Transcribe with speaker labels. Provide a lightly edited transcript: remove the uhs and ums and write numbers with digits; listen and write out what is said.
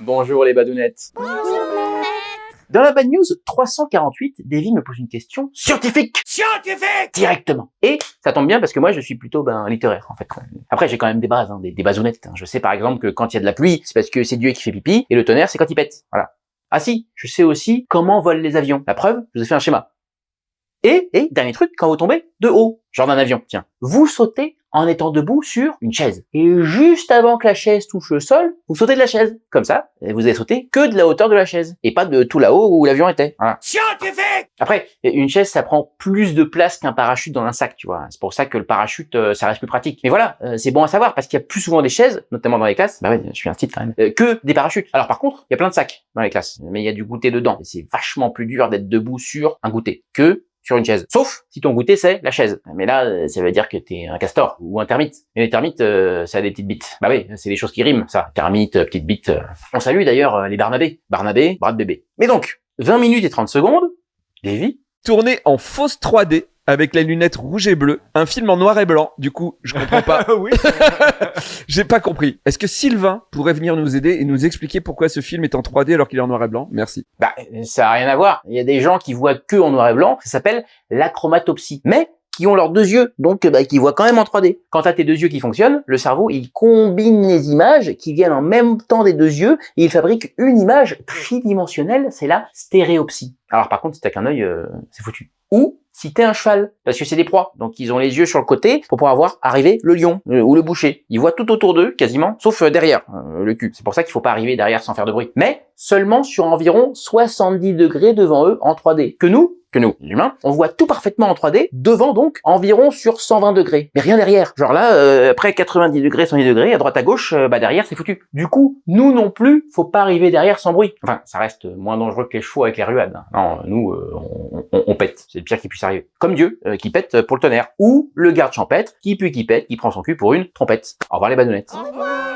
Speaker 1: Bonjour les badounettes.
Speaker 2: Bonjour maître.
Speaker 1: Dans la bad news 348, Davy me pose une question scientifique. Directement. Et ça tombe bien parce que moi je suis plutôt littéraire en fait. Après j'ai quand même des bases, des basounettes. Je sais par exemple que quand il y a de la pluie, c'est parce que c'est Dieu qui fait pipi, et le tonnerre c'est quand il pète. Voilà. Ah si, je sais aussi comment volent les avions. La preuve, je vous ai fait un schéma. Et dernier truc, quand vous tombez de haut, genre d'un avion, tiens, vous sautez en étant debout sur une chaise. Et juste avant que la chaise touche le sol, vous sautez de la chaise. Comme ça, vous avez sauté que de la hauteur de la chaise. Et pas de tout là-haut où l'avion était. Voilà. Scientifique! Après, une chaise, ça prend plus de place qu'un parachute dans un sac, tu vois. C'est pour ça que le parachute, ça reste plus pratique. Mais voilà, c'est bon à savoir, parce qu'il y a plus souvent des chaises, notamment dans les classes, bah ouais, je suis un style quand même, que des parachutes. Alors par contre, il y a plein de sacs dans les classes, mais il y a du goûter dedans. Et c'est vachement plus dur d'être debout sur un goûter que sur une chaise. Sauf si ton goûter c'est la chaise. Mais là, ça veut dire que t'es un castor ou un termite. Et les termites, ça a des petites bites. Bah oui, c'est des choses qui riment, ça. Termite, petite bite. On salue d'ailleurs les Barnabé. Barnabé, bras de bébé. Mais donc, 20 minutes et 30 secondes, Davy.
Speaker 3: Tourné en fausse 3D avec les lunettes rouges et bleues, un film en noir et blanc. Du coup, je comprends pas.
Speaker 4: Oui.
Speaker 3: J'ai pas compris. Est-ce que Sylvain pourrait venir nous aider et nous expliquer pourquoi ce film est en 3D alors qu'il est en noir et blanc? Merci.
Speaker 1: Bah, ça a rien à voir. Il y a des gens qui voient que en noir et blanc. Ça s'appelle l'achromatopsie. Mais qui ont leurs deux yeux, donc qui voient quand même en 3D. Quand t'as tes deux yeux qui fonctionnent, le cerveau, il combine les images qui viennent en même temps des deux yeux et il fabrique une image tridimensionnelle, c'est la stéréopsie. Alors par contre, si t'as qu'un œil, c'est foutu. Ou si t'es un cheval, parce que c'est des proies, donc ils ont les yeux sur le côté pour pouvoir voir arriver le lion ou le boucher. Ils voient tout autour d'eux, quasiment, sauf derrière, le cul. C'est pour ça qu'il faut pas arriver derrière sans faire de bruit. Mais seulement sur environ 70 degrés devant eux en 3D. Que nous, les humains, on voit tout parfaitement en 3D, devant donc, environ sur 120 degrés. Mais rien derrière. Genre là, après 90 degrés, 110 degrés, à droite à gauche, derrière c'est foutu. Du coup, nous non plus, faut pas arriver derrière sans bruit. Enfin, ça reste moins dangereux que les chevaux avec les ruades. Non, nous, on pète. C'est le pire qui puisse arriver. Comme Dieu, qui pète pour le tonnerre. Ou le garde champêtre, qui pue, qui pète, qui prend son cul pour une trompette. Au revoir les badounettes.
Speaker 2: Au revoir.